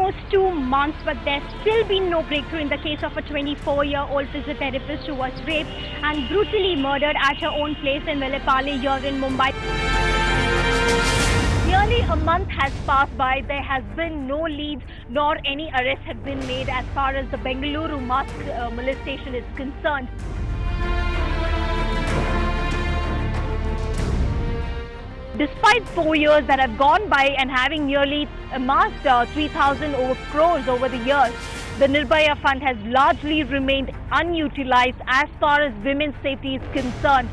almost 2 months, but there's still been no breakthrough in the case of a 24-year-old physiotherapist who was raped and brutally murdered at her own place in Vilepalli here in Mumbai. Nearly a month has passed by. There has been no leads nor any arrests have been made as far as the Bengaluru mass molestation is concerned. Despite 4 years that have gone by and having nearly amassed 3,000 crores over the years, the Nirbhaya Fund has largely remained unutilized as far as women's safety is concerned.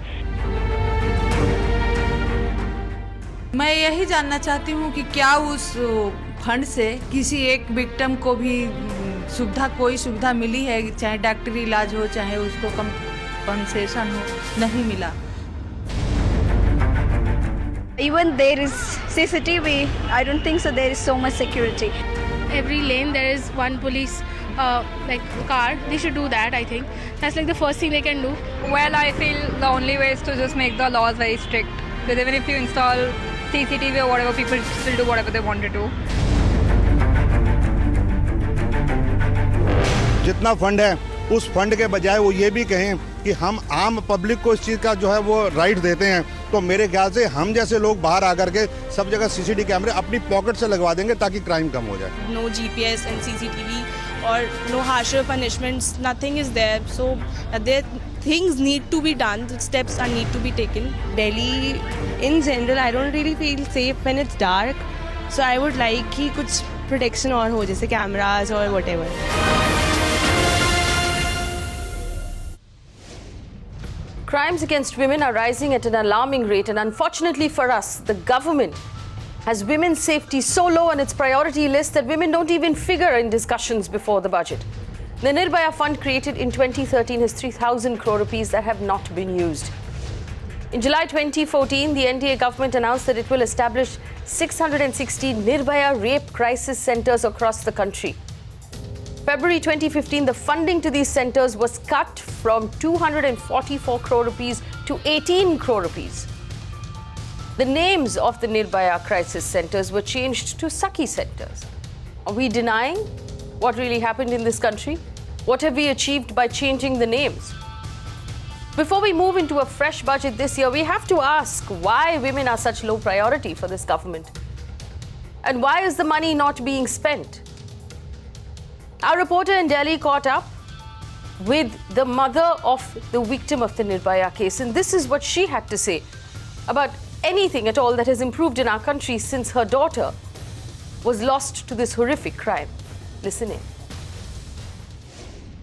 मैं यही जानना चाहती हूँ कि क्या उस fund से किसी एक विक्टिम को भी कोई सुविधा मिली है, चाहे डॉक्टरी इलाज हो, चाहे उसको कंपनसेशन हो, नहीं मिला. Even there is CCTV, I don't think so there is so much security. Every lane there is one police like car. They should do that, I think. That's like the first thing they can do. Well, I feel the only way is to just make the laws very strict. Because even if you install CCTV or whatever, people still do whatever they want to do. जितना fund है उस fund के बजाय वो ये भी कहें कि हम आम पब्लिक को इस चीज़ का जो है वो राइट देते हैं, तो मेरे ख्याल से हम जैसे लोग बाहर आकर के सब जगह सीसीटीवी कैमरे अपनी पॉकेट से लगवा देंगे ताकि क्राइम कम हो जाए. No GPS and CCTV or no harsher punishments, nothing is there. So things need to be done, steps are need to be taken. Delhi in general, I don't really feel safe when it's dark. So I would like कि कुछ protection और हो, जैसे cameras or whatever. Crimes against women are rising at an alarming rate, and unfortunately for us, the government has women's safety so low on its priority list that women don't even figure in discussions before the budget. The Nirbhaya Fund, created in 2013, has 3,000 crore rupees that have not been used. In July 2014, the NDA government announced that it will establish 660 Nirbhaya rape crisis centers across the country. February 2015, the funding to these centers was cut from 244 crore rupees to 18 crore rupees. The names of the Nirbhaya crisis centers were changed to Sakhi centers. Are we denying what really happened in this country? What have we achieved by changing the names? Before we move into a fresh budget this year, we have to ask why women are such low priority for this government. And why is the money not being spent? Our reporter in Delhi caught up with the mother of the victim of the Nirbhaya case, and this is what she had to say about anything at all that has improved in our country since her daughter was lost to this horrific crime. Listen in.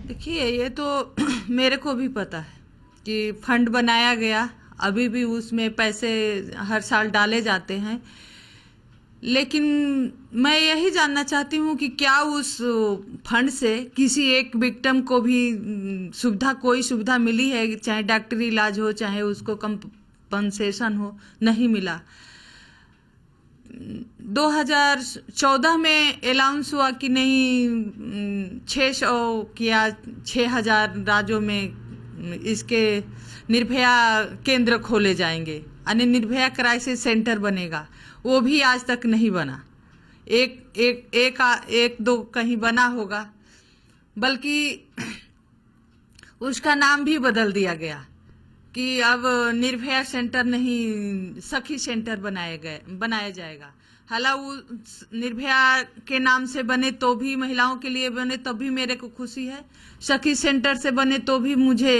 देखिए, ये तो मेरे को भी पता है कि fund बनाया गया, अभी भी उसमें पैसे हर साल डाले जाते हैं, लेकिन मैं यही जानना चाहती हूँ कि क्या उस फंड से किसी एक विक्टिम को भी कोई सुविधा मिली है, चाहे डॉक्टरी इलाज हो, चाहे उसको कंपनसेशन हो, नहीं मिला. 2014 में अलाउंस हुआ कि नहीं 600 या 6,000 राज्यों में इसके निर्भया केंद्र खोले जाएंगे, यानी निर्भया क्राइसिस सेंटर बनेगा. वो भी आज तक नहीं बना. एक दो कहीं बना होगा, बल्कि उसका नाम भी बदल दिया गया कि अब निर्भया सेंटर नहीं, सखी सेंटर बनाया जाएगा. हालांकि निर्भया के नाम से बने तो भी, महिलाओं के लिए बने तब भी मेरे को खुशी है, सखी सेंटर से बने तो भी मुझे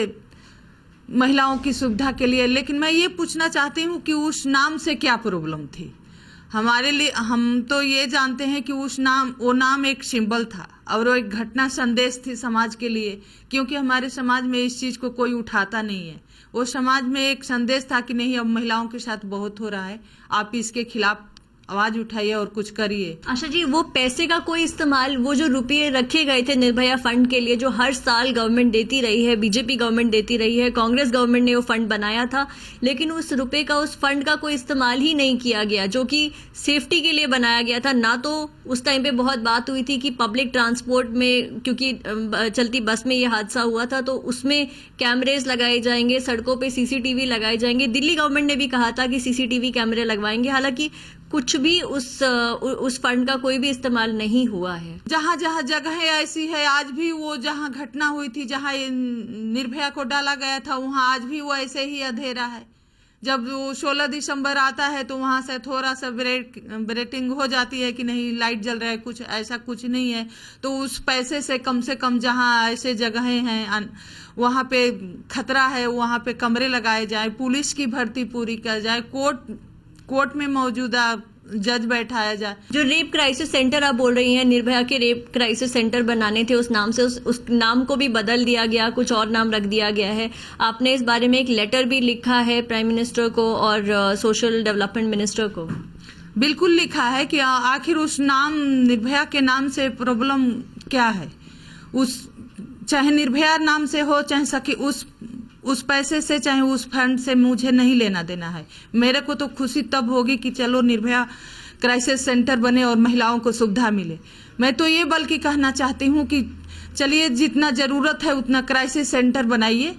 महिलाओं की सुविधा के लिए. लेकिन मैं ये पूछना चाहती हूँ कि उस नाम से क्या प्रॉब्लम थी हमारे लिए. हम तो ये जानते हैं कि वो नाम एक सिंबल था और वो एक घटना संदेश थी समाज के लिए, क्योंकि हमारे समाज में इस चीज़ को कोई उठाता नहीं है. वो समाज में एक संदेश था कि नहीं, अब महिलाओं के साथ बहुत हो रहा है, आप इसके खिलाफ आवाज उठाइए और कुछ करिए. आशा जी, वो पैसे का कोई इस्तेमाल, वो जो रुपये रखे गए थे निर्भया फंड के लिए, जो हर साल गवर्नमेंट देती रही है, बीजेपी गवर्नमेंट देती रही है, कांग्रेस गवर्नमेंट ने वो फंड बनाया था, लेकिन उस रुपये का, उस फंड का कोई इस्तेमाल ही नहीं किया गया, जो कि सेफ्टी के लिए बनाया गया था. ना तो उस टाइम पे बहुत बात हुई थी कि पब्लिक ट्रांसपोर्ट में, क्योंकि चलती बस में ये हादसा हुआ था, तो उसमें कैमरेज लगाए जाएंगे, सड़कों पे CCTV लगाए जाएंगे. दिल्ली गवर्नमेंट ने भी कहा था कि CCTV कैमरे लगवाएंगे. हालांकि कुछ भी उस फंड का कोई भी इस्तेमाल नहीं हुआ है। जहाँ जहाँ जगहें ऐसी है, आज भी वो जहाँ घटना हुई थी, जहाँ निर्भया को डाला गया था, वहाँ आज भी वो ऐसे ही अंधेरा है। जब वो 16 दिसंबर आता है तो वहाँ से थोड़ा सा ब्रेकिंग हो जाती है कि नहीं लाइट जल रहा है, कुछ ऐसा कुछ नहीं है। तो उस पैसे से कम जहाँ ऐसे जगहें हैं वहाँ पे खतरा है, वहाँ पे कमरे लगाए जाए, पुलिस की भर्ती पूरी कर जाए, कोर्ट में मौजूदा जज बैठाया जाए। जो रेप क्राइसिस सेंटर आप बोल रही हैं, निर्भया के रेप क्राइसिस सेंटर बनाने थे, उस नाम से उस नाम को भी बदल दिया गया, कुछ और नाम रख दिया गया है। आपने इस बारे में एक लेटर भी लिखा है प्राइम मिनिस्टर को और सोशल डेवलपमेंट मिनिस्टर को। बिल्कुल लिखा है कि आखिर उस नाम निर्भया के नाम से प्रॉब्लम क्या है। चाहे निर्भया नाम से हो, चाहे सखी, उस पैसे से, चाहे उस फंड से मुझे नहीं लेना देना है। मेरे को तो खुशी तब होगी कि चलो निर्भया क्राइसिस सेंटर बने और महिलाओं को सुविधा मिले। मैं तो ये बल्कि कहना चाहती हूँ कि चलिए जितना ज़रूरत है उतना क्राइसिस सेंटर बनाइए।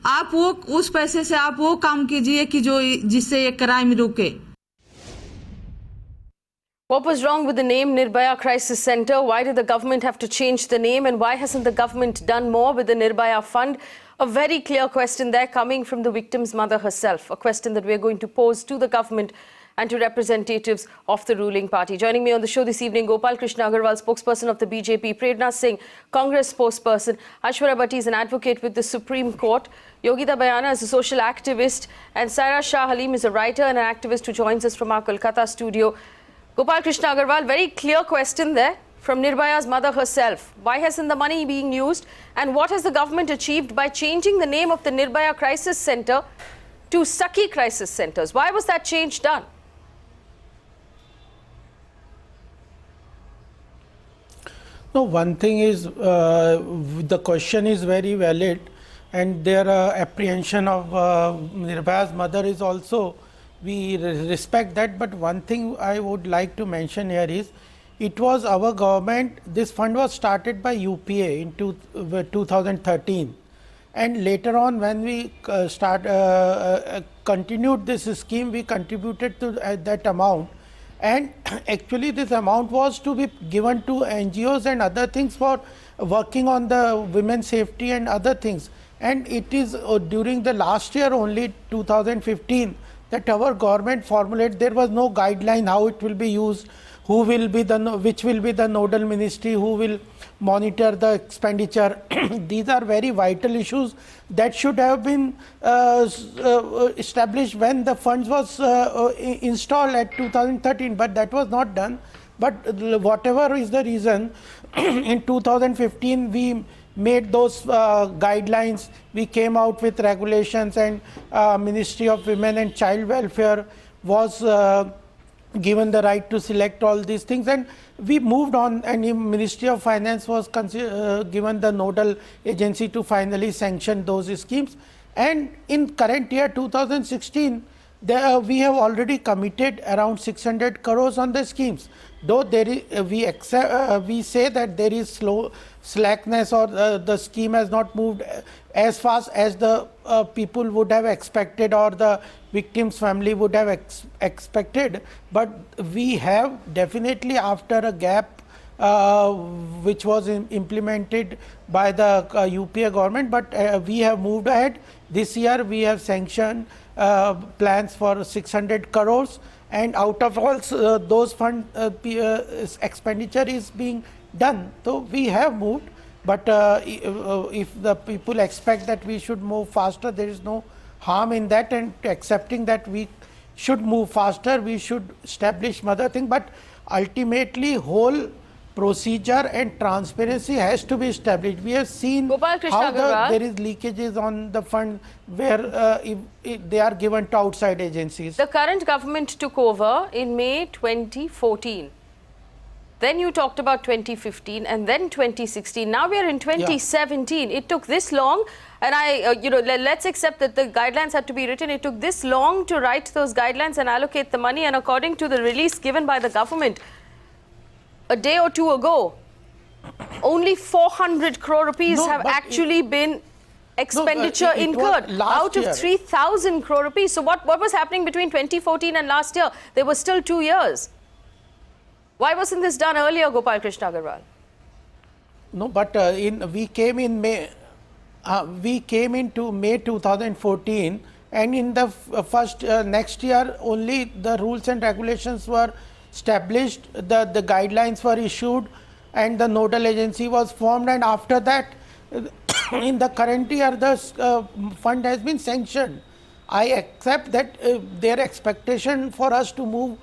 आप वो उस पैसे से आप वो काम कीजिए कि जिससे ये क्राइम रुके। What was wrong with the name Nirbhaya Crisis Center? Why did the government have to change the name? And why hasn't the government done more with the Nirbhaya Fund? A very clear question there coming from the victim's mother herself. A question that we're going to pose to the government and to representatives of the ruling party. Joining me on the show this evening, Gopal Krishna Agarwal, spokesperson of the BJP, Prerna Singh, Congress spokesperson, Aishwarya Bhati is an advocate with the Supreme Court, Yogita Bhayana is a social activist, and Saira Shah Halim is a writer and an activist who joins us from our Kolkata studio. Gopal Krishna Agarwal, very clear question there from Nirbhaya's mother herself. Why hasn't the money being used? And what has the government achieved by changing the name of the Nirbhaya Crisis Center to Sakhi Crisis Centers? Why was that change done? No, one thing is the question is very valid, and their apprehension of Nirbhaya's mother is also, we respect that. But one thing I would like to mention here is, it was our government, this fund was started by UPA in 2013, and later on when we continued this scheme, we contributed to that amount, and actually this amount was to be given to NGOs and other things for working on the women's safety and other things. And it is during the last year only, 2015, that our government formulated. There was no guideline how it will be used, who will be which will be the nodal ministry, who will monitor the expenditure. These are very vital issues that should have been established when the funds was installed at 2013, but that was not done. But whatever is the reason, in 2015 we made those guidelines, we came out with regulations, and Ministry of Women and Child Welfare was given the right to select all these things, and we moved on, and the Ministry of Finance was given the nodal agency to finally sanction those schemes. And in current year 2016, we have already committed around 600 crores on the schemes. Though there is, we say that there is slackness, or the scheme has not moved as fast as the people would have expected, or the victim's family would have expected. But we have definitely, after a gap which was implemented by the UPA government, but we have moved ahead. This year we have sanctioned plans for 600 crores, and out of all those fund expenditure is being done. So we have moved, but if the people expect that we should move faster, there is no harm in that, and accepting that we should move faster, we should establish other thing. But ultimately whole procedure and transparency has to be established. We have seen how there is leakages on the fund where if they are given to outside agencies. The current government took over in May 2014. Then you talked about 2015 and then 2016. Now we are in 2017. Yeah. It took this long, and let's accept that the guidelines had to be written. It took this long to write those guidelines and allocate the money. And according to the release given by the government a day or two ago, only 400 crore rupees have actually been expenditure incurred out of 3,000 crore rupees. So what was happening between 2014 and last year? There were still 2 years. Why wasn't this done earlier, Gopal Krishna Agarwal? No, but we came in May. We came into May 2014, and in the first next year only the rules and regulations were established, the guidelines were issued, and the nodal agency was formed, and after that in the current year the fund has been sanctioned. I accept that their expectation for us to move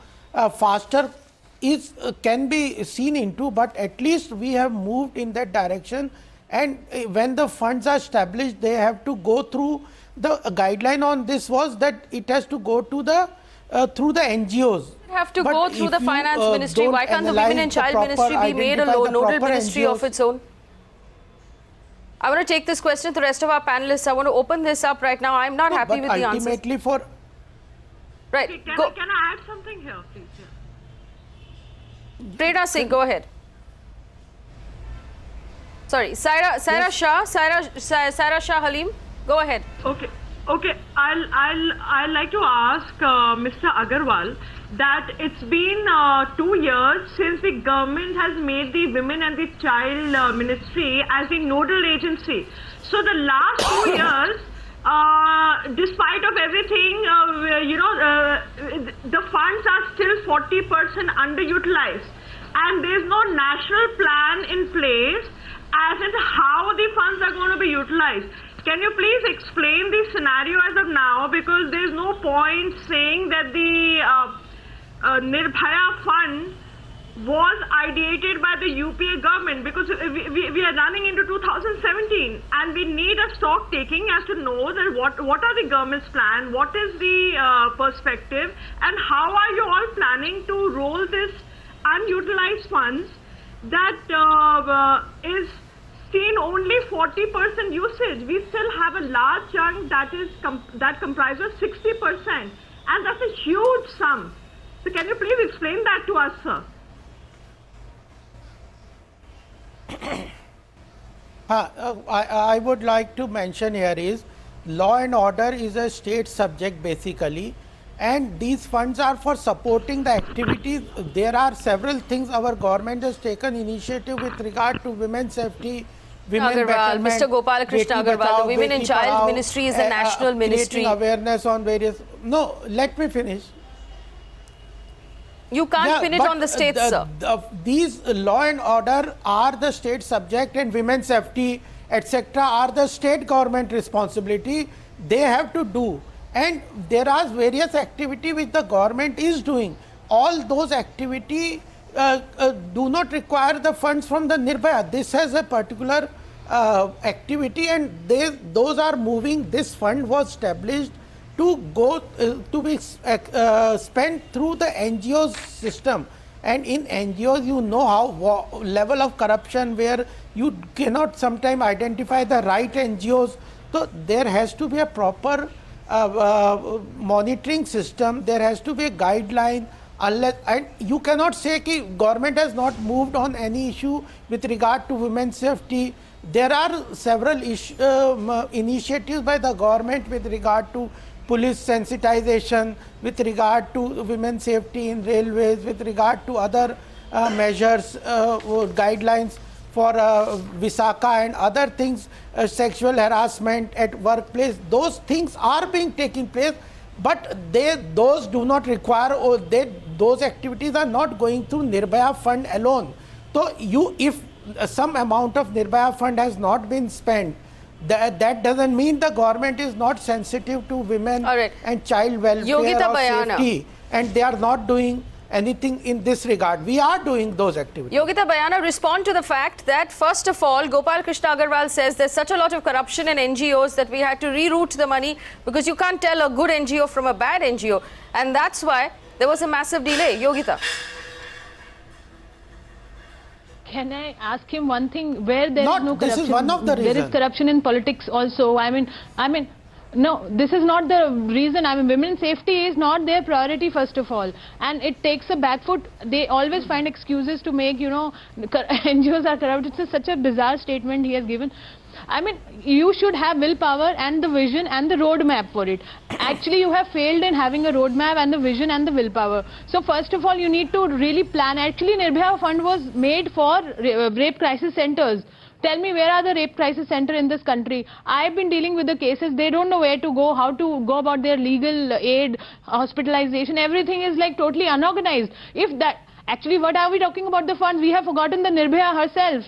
faster is can be seen into, but at least we have moved in that direction. And when the funds are established, they have to go through the guideline on this was that it has to go to the through the NGOs. Have to go through the finance ministry. Why can't the women and child ministry be made a nodal ministry of its own? I want to take this question to the rest of our panelists. I want to open this up right now. I'm not happy with the answer. Ultimately for right. Okay, can I add something here, please? Prerna Singh, go ahead. Sorry, Saira Shah, Saira Shah Halim, go ahead. Okay. I'll like to ask Mr. Agarwal that it's been 2 years since the government has made the Women and the Child Ministry as the nodal agency. So the last 2 years, despite of everything, the funds are still 40% underutilized, and there's no national plan in place as in how the funds are going to be utilized. Can you please explain the scenario as of now, because there's no point saying that the Nirbhaya Fund was ideated by the UPA government, because we are running into 2017 and we need a stock taking as to know that what are the government's plan, what is the perspective, and how are you all planning to roll this unutilized funds that is seen only 40% usage. We still have a large chunk that comprises 60%, and that's a huge sum. So can you please explain that to us, sir? I would like to mention here is law and order is a state subject basically, and these funds are for supporting the activities. There are several things our government has taken initiative with regard to women's safety, women Agarwal, betterment, Mr. Gopal Krishna Agarwal, the Women and Child Ministry is a national ministry. Awareness on various. No, let me finish. You can't pin it on the states, sir. These law and order are the state subject, and women's safety, etc., are the state government responsibility. They have to do, and there are various activity which the government is doing. All those activity do not require the funds from the Nirbhaya. This has a particular activity, and those are moving. This fund was established to go to be spent through the NGOs system, and in NGOs you know how level of corruption where you cannot sometimes identify the right NGOs. So there has to be a proper monitoring system. There has to be a guideline. Unless, and you cannot say that government has not moved on any issue with regard to women's safety. There are several initiatives by the government with regard to police sensitization, with regard to women's safety in railways, with regard to other measures, guidelines for Visakha and other things, sexual harassment at workplace. Those things are being taken place, but those do not require, those activities are not going through Nirbhaya Fund alone. So if some amount of Nirbhaya Fund has not been spent, that doesn't mean the government is not sensitive to women and child welfare Yogita or Bhayana. safety, and they are not doing anything in this regard. We are doing those activities. Yogita Bhayana, respond to the fact that, first of all, Gopal Krishna Agarwal says there's such a lot of corruption in NGOs that we had to reroute the money, because you can't tell a good NGO from a bad NGO, and that's why there was a massive delay. Yogita. Can I ask him one thing? Where there is no corruption, this is one of the there is corruption in politics also. I mean, No, this is not the reason. I mean, women's safety is not their priority, first of all. And it takes a back foot. They always find excuses to make, you know, NGOs are corrupt. It's such a bizarre statement he has given. I mean, you should have willpower and the vision and the roadmap for it. Actually, you have failed in having a roadmap and the vision and the willpower. So first of all, you need to really plan. Actually, Nirbhaya Fund was made for rape crisis centers. Tell me, where are the rape crisis center in this country? I've been dealing with the cases. They don't know where to go, how to go about their legal aid, hospitalization. Everything is like totally unorganized. If that, actually, what are we talking about the funds? We have forgotten the Nirbhaya herself.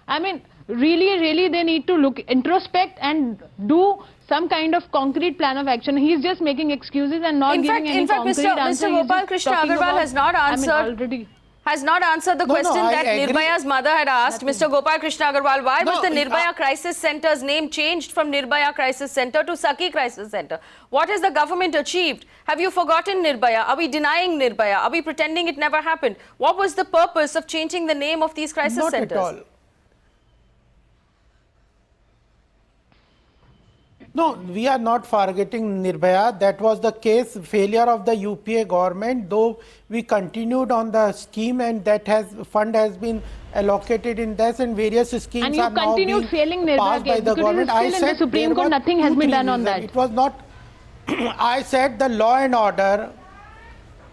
I mean, really, they need to look, introspect and do some kind of concrete plan of action. He's just making excuses and not giving any concrete answer. Mr. Gopal Krishna Agarwal has not answered. Has not answered the question that Nirbhaya's mother had asked. Mr. Gopal Krishna Agarwal, why was the Nirbhaya Crisis Centre's name changed from Nirbhaya Crisis Centre to Sakhi Crisis Centre? What has the government achieved? Have you forgotten Nirbhaya? Are we denying Nirbhaya? Are we pretending it never happened? What was the purpose of changing the name of these crisis centres? Not at all. No, we are not forgetting Nirbhaya. That was the case, failure of the UPA government, though we continued on the scheme and that fund has been allocated in this and various schemes are now being passed by the government. I said in the Supreme Court, nothing has been done on that. It was not, I said the law and order,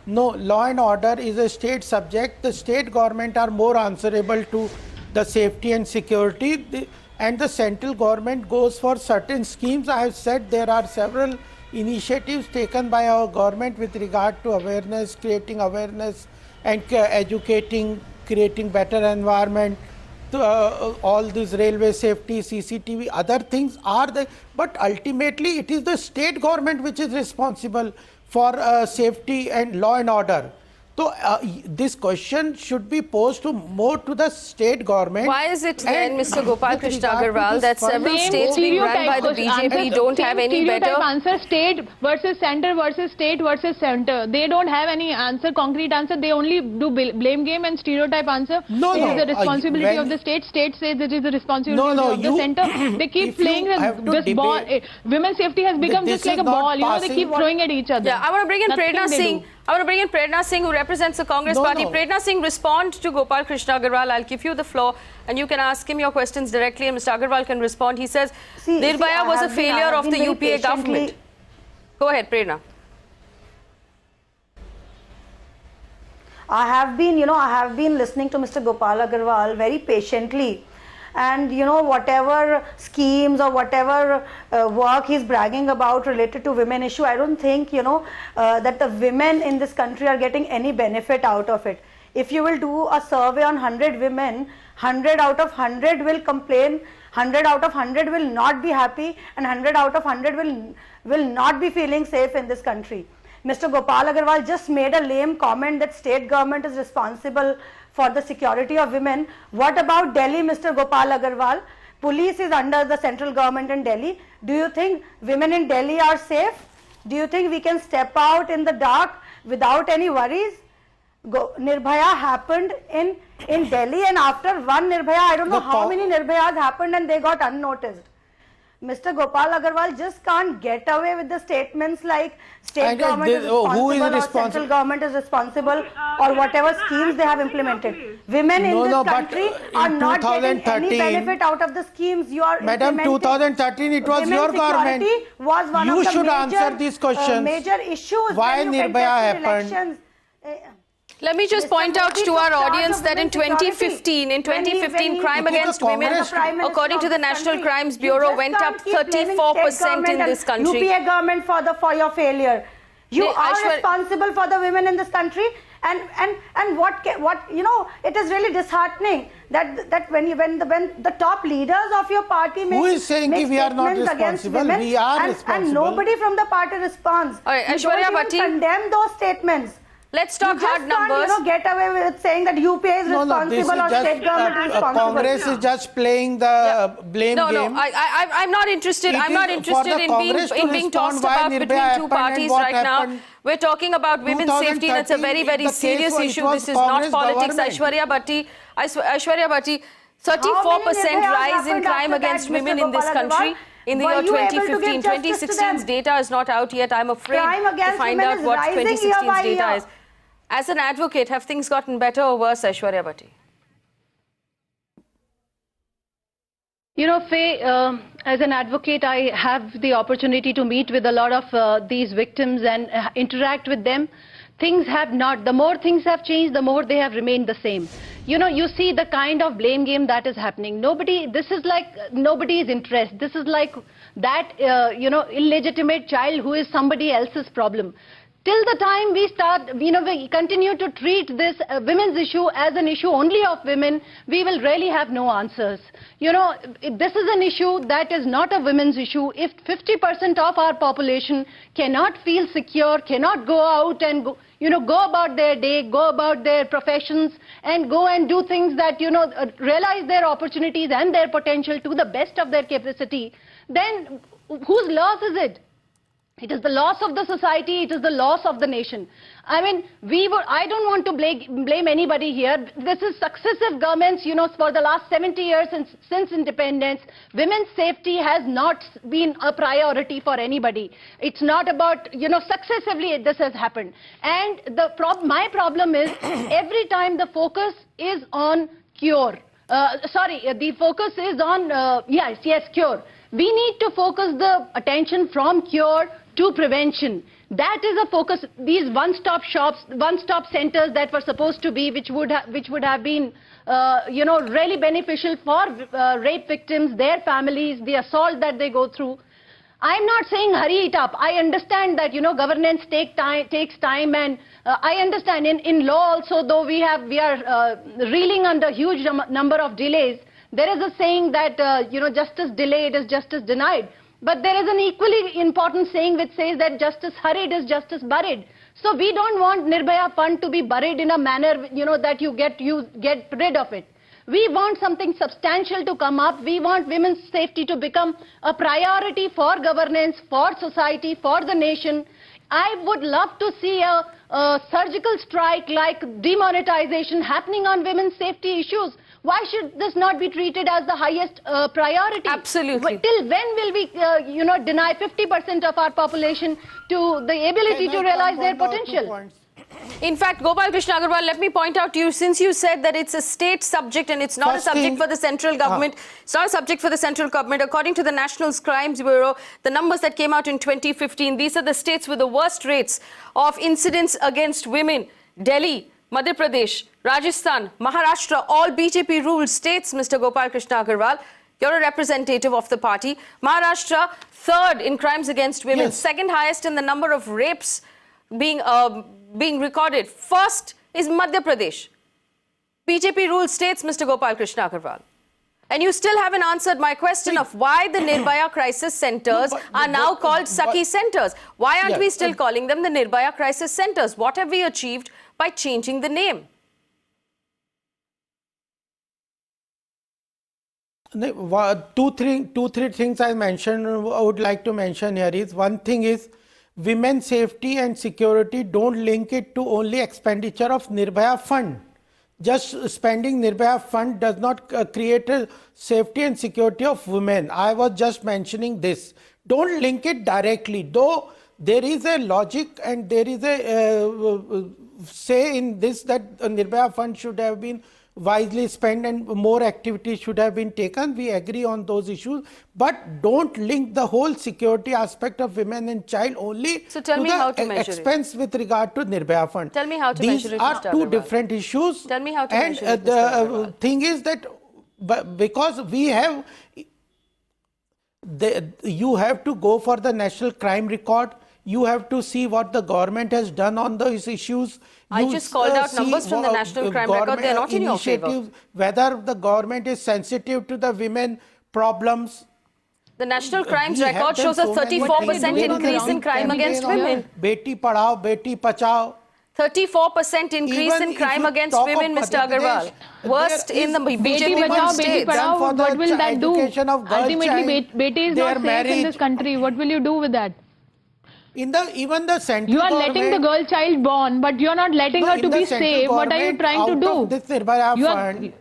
no, law and order is a state subject. The state government are more answerable to the safety and security. And the central government goes for certain schemes. I have said there are several initiatives taken by our government with regard to awareness, creating awareness and educating, creating better environment, all this railway safety, CCTV, other things are there. But ultimately it is the state government which is responsible for safety and law and order. So this question should be posed more to the state government. Why is it then, Mr. Gopal Krishna Agarwal, that several states being run by the BJP don't have any better answer? State versus center versus state versus center. They don't have any answer, concrete answer. They only do blame game and stereotype answer. No, it is the responsibility of the state. State says it is the responsibility of the center. They keep playing this ball. Women's safety has become just like a ball. You know, they keep throwing at each other. Yeah, I want to bring in Prerna Singh. I want to bring in Prerna Singh, who represents the Congress party. Prerna Singh, respond to Gopal Krishna Agarwal. I'll give you the floor and you can ask him your questions directly and Mr. Agarwal can respond. He says Nirbhaya was a failure of the UPA government. Go ahead, Prerna. I have been listening to Mr. Gopal Agarwal very patiently. And you know, whatever schemes or whatever work he's bragging about related to women issue, I don't think, you know, that the women in this country are getting any benefit out of it. If you will do a survey on 100 women, 100 out of 100 will complain, 100 out of 100 will not be happy, and 100 out of 100 will not be feeling safe in this country. Mr. Gopal Agarwal just made a lame comment that state government is responsible for the security of women. What about Delhi, Mr. Gopal Agarwal? Police is under the central government in Delhi. Do you think women in Delhi are safe? Do you think we can step out in the dark without any worries? Nirbhaya happened in Delhi, and after one Nirbhaya, I don't know how many Nirbhayas happened and they got unnoticed. Mr. Gopal Agarwal just can't get away with the statements like state government is responsible or central government is responsible or whatever schemes they have implemented. Women in this country are not getting any benefit out of the schemes you are Madam, 2013 it was your government. Was one you of the should major, answer these questions. Major issues. Why Nirbhaya happened? Let me just point out to our audience that in 2015, crime against women, according to the National Crimes Bureau, went up 34% in this country. UPA government for your failure. You are responsible for the women in this country, and what you know, it is really disheartening that when the top leaders of your party make, who is saying we are not responsible? Women, we are responsible. And nobody from the party responds. All right, Aishwarya Bhati, condemn those statements. Let's talk hard numbers. You get away with saying that UPA is responsible or state government is responsible. Congress is just playing the blame game. No, I'm not interested. I'm not interested in being tossed about between two parties right now. We're talking about women's safety, and it's a very, very serious issue. This is not politics. Aishwarya Bhati, 34% rise in crime against women in this country. in the Were year you able to 2015. give justice to them? 2016's data is not out yet. I'm afraid Crime to against find women out is what rising year 2016's by data year. is. As an advocate, have things gotten better or worse, Aishwarya Bhati? You know, Faye, as an advocate, I have the opportunity to meet with a lot of these victims and interact with them. Things have not, the more things have changed, the more they have remained the same. You know, you see the kind of blame game that is happening. This is like nobody's interest. This is like that, illegitimate child who is somebody else's problem. Till the time we start, we continue to treat this women's issue as an issue only of women, we will really have no answers. You know, this is an issue that is not a women's issue. If 50% of our population cannot feel secure, cannot go out and go about their day, go about their professions, and go and do things that, realize their opportunities and their potential to the best of their capacity, then whose loss is it? It is the loss of the society, it is the loss of the nation. I mean, I don't want to blame anybody here. This is successive governments, for the last 70 years since independence, women's safety has not been a priority for anybody. It's not about, successively this has happened. And my problem is, every time the focus is on cure. The focus is on, cure. We need to focus the attention from cure to prevention. That is a focus. These one-stop shops, one-stop centers that were supposed to be, which would have been, really beneficial for rape victims, their families, the assault that they go through. I'm not saying hurry it up. I understand that, governance takes time, and I understand in law also, though we are reeling under huge number of delays. There is a saying that, justice delayed is justice denied. But there is an equally important saying which says that justice hurried is justice buried. So we don't want Nirbhaya Fund to be buried in a manner, that you get rid of it. We want something substantial to come up. We want women's safety to become a priority for governance, for society, for the nation. I would love to see a surgical strike like demonetization happening on women's safety issues. Why should this not be treated as the highest priority? Absolutely. Till when will we, deny 50% of our population to the ability to realize their potential? In fact, Gopal Krishna Agarwal, let me point out to you, since you said that it's a state subject and it's not a subject for the central government, it's not a subject for the central government. According to the National Crimes Bureau, the numbers that came out in 2015, these are the states with the worst rates of incidents against women. Delhi, Madhya Pradesh, Rajasthan, Maharashtra, all BJP-ruled states, Mr. Gopal Krishna Agarwal. You're a representative of the party. Maharashtra, third in crimes against women, second highest in the number of rapes being recorded. First is Madhya Pradesh. BJP-ruled states, Mr. Gopal Krishna Agarwal. And you still haven't answered my question of why the Nirbhaya crisis centers are now called Sakhi centers. Why aren't we still calling them the Nirbhaya crisis centers? What have we achieved by changing the name? Two, three things I would like to mention here is, one thing is women's safety and security, don't link it to only expenditure of Nirbhaya Fund. Just spending Nirbhaya Fund does not create a safety and security of women. I was just mentioning this. Don't link it directly, though there is a logic and there is a say in this that Nirbhaya Fund should have been wisely spent and more activities should have been taken. We agree on those issues, but don't link the whole security aspect of women and child only to the expense with regard to Nirbhaya Fund. Tell me how to These measure it, are Mr. two Agarwal. different issues. Tell me how to measure it, Mr. the Agarwal. thing is that because we have, you have to go for the national crime record. You have to see what the government has done on those issues. I just called out numbers from the National Crime Record. They are not in your favor. Whether the government is sensitive to the women problems. The National Crimes Record shows a 34% increase in crime against women. Beti Padhao, Beti Bachao. 34% increase in crime against women, Mr. Agarwal. Worst in the BJP states. What will that do? Ultimately, Beti is not safe in this country. What will you do with that? Even the central you are letting the girl child born, but you are not letting her to be safe. What are you trying to do? This Nirbhaya Fund,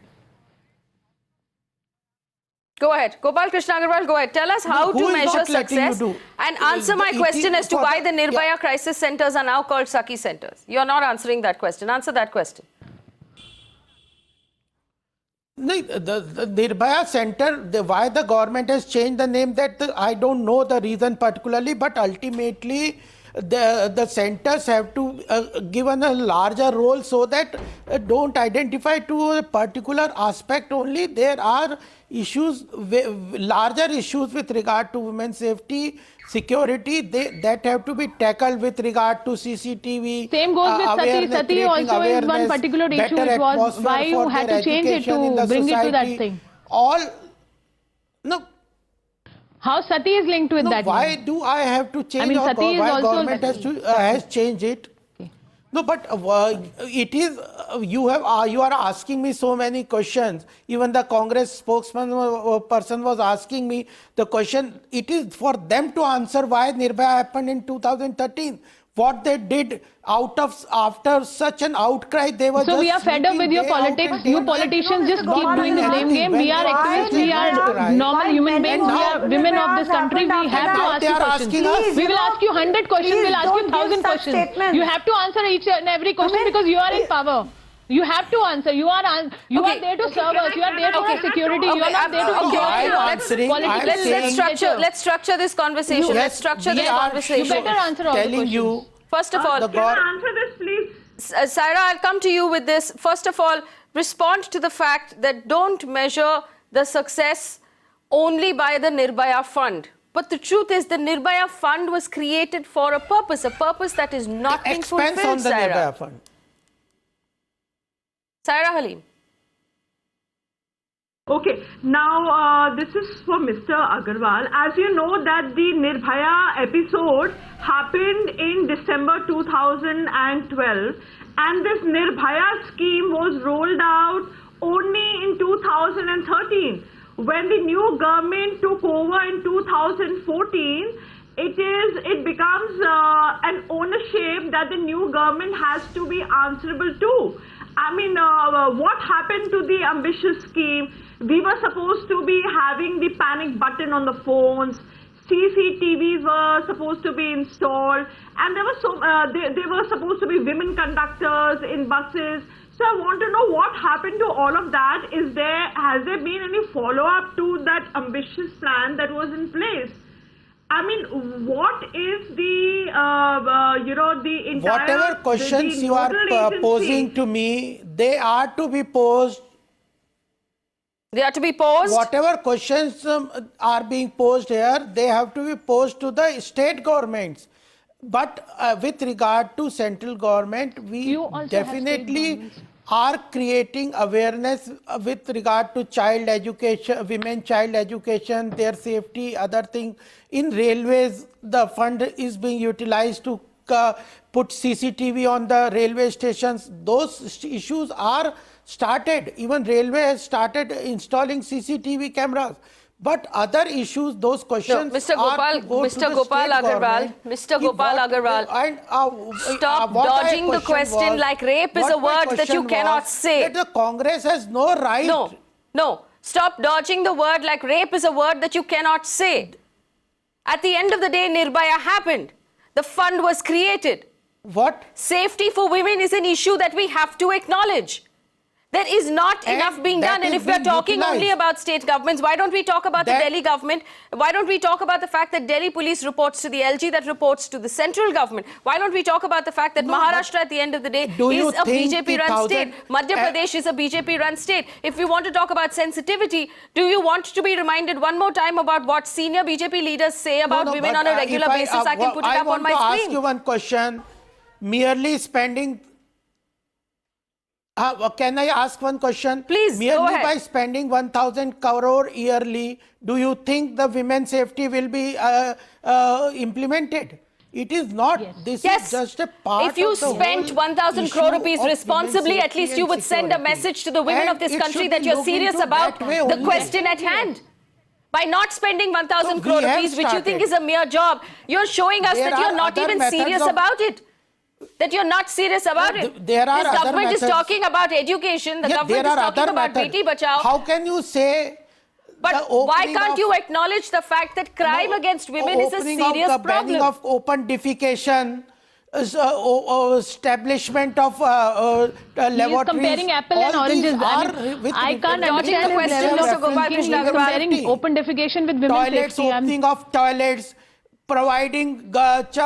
Go ahead. Gopal Krishna Agarwal, go ahead. Tell us how to measure success and answer my question as to why the Nirbhaya crisis centers are now called Sakhi centers. You're not answering that question. Answer that question. No, the Nirbhaya Center, why the government has changed the name, that I don't know the reason particularly, but ultimately the centers have to given a larger role so that don't identify to a particular aspect only. There are issues, larger issues with regard to women's safety, security, that have to be tackled with regard to CCTV. Same goes with Sati. Sati also is one particular issue. It was why you had to change it to bring it to that thing. How Sati is linked with that? Why do I have to change? I mean, Sati is also government has changed it. Okay. No, but it is you are asking me so many questions. Even the Congress spokesperson was asking me the question. It is for them to answer why Nirbhaya happened in 2013. What they did after such an outcry, they were. So we are fed up with your politics. You politicians just keep doing the blame game. We are activists. We are normal human beings. We are women of this country. We have to ask you questions. We will ask you 100 questions. We'll ask you 1,000 questions. You have to answer each and every question because you are in power. You have to answer. You are there to serve us. You are there to have security. You are not there to Let's structure this conversation. Let's structure this conversation. You better answer all the questions. First of all, can I answer this, please? Saira, I'll come to you with this. First of all, respond to the fact that don't measure the success only by the Nirbhaya Fund. But the truth is, the Nirbhaya Fund was created for a purpose that is not being fulfilled, expense on the Saira. Nirbhaya Fund. Saira, Halim. Okay, now this is for Mr. Agarwal. As you know that the Nirbhaya episode happened in December 2012 and this Nirbhaya scheme was rolled out only in 2013. When the new government took over in 2014, it becomes an ownership that the new government has to be answerable to. I mean, what happened to the ambitious scheme? We were supposed to be having the panic button on the phones. CCTVs were supposed to be installed, and there were supposed to be women conductors in buses. So I want to know what happened to all of that. Has there been any follow-up to that ambitious plan that was in place? I mean, what is the the entire... Whatever questions you are posing to me, they are to be posed. They are to be posed? Whatever questions are being posed here, they have to be posed to the state governments. But with regard to central government, we definitely are creating awareness with regard to child education, women child education, their safety, other things. In railways, the fund is being utilized to put CCTV on the railway stations. Those issues are started. Even railway has started installing CCTV cameras. But other issues, those questions Mr. Gopal Agarwal, stop dodging the question like rape is a word that you cannot say. That the Congress has no right. No, stop dodging the word like rape is a word that you cannot say. At the end of the day, Nirbhaya happened. The fund was created. What? Safety for women is an issue that we have to acknowledge. There is not enough being done. And if we are talking only about state governments, why don't we talk about the Delhi government? Why don't we talk about the fact that Delhi police reports to the LG that reports to the central government? Why don't we talk about the fact that Maharashtra at the end of the day is a BJP-run state? Madhya Pradesh is a BJP-run state. If we want to talk about sensitivity, do you want to be reminded one more time about what senior BJP leaders say about women on a regular basis? I can put it up on my screen. I want to ask you one question. Merely spending... can I ask one question? Please, merely go ahead. By spending 1,000 crore yearly, do you think the women's safety will be implemented? It is not. Yes. This is just a part If you of the spent 1,000 crore rupees responsibly, at least you would send a message to the women of this country that you're serious about the question at hand. By not spending 1,000 crore rupees, which you think is a mere job, you're showing us that you're not even serious about it. That you're not serious about it. This government is talking about education. The government is talking about Beti Bachao. How can you say But why can't you acknowledge the fact that crime against women is a serious problem? Banning of open defecation, establishment of laboratories. He is comparing apple and oranges. I can't understand the question, Mr. Gopal Krishna Agarwal. Comparing open defecation with women's safety. Opening of toilets, providing toilets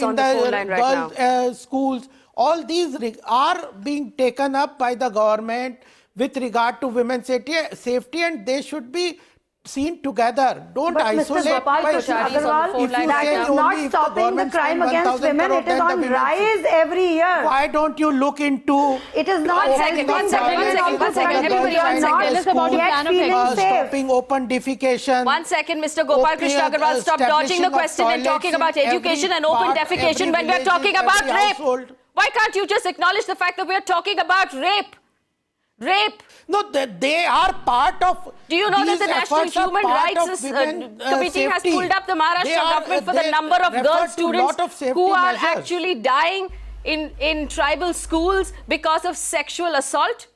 in the girls' schools. All these are being taken up by the government with regard to women's safety, and they should be seen together. Don't isolate. Mr. Gopal Krishna Agarwal, that is not stopping the crime against women. It is on rise every year. Why don't you look into? It is not helping one second. Everybody, one second. Tell us about your plan of action. Stopping open defecation. 1 second, Mr. Gopal Krishna Agarwal, stop dodging the question and talking about education and open defecation when we are talking about rape. Why can't you just acknowledge the fact that we are talking about rape? Rape. No, they are part of. Do you know that the National Human Rights Committee has pulled up the Maharashtra government for the number of girl students who are actually dying in tribal schools because of sexual assault?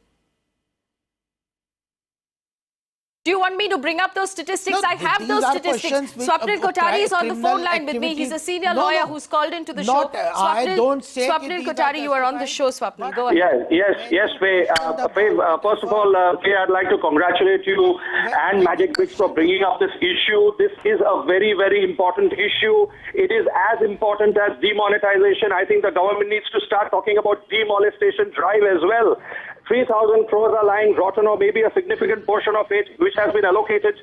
Do you want me to bring up those statistics? I have those statistics. Swapnil Kothari is on the phone line with me. He's a senior lawyer who's called into the show. Swapnil Kothari, you are on the show, Swapnil. Go ahead. Yes, Faye. First of all, Faye, I'd like to congratulate you and Magicbricks for bringing up this issue. This is a very, very important issue. It is as important as demonetization. I think the government needs to start talking about demolestation drive as well. 3,000 crores are lying rotten, or maybe a significant portion of it, which has been allocated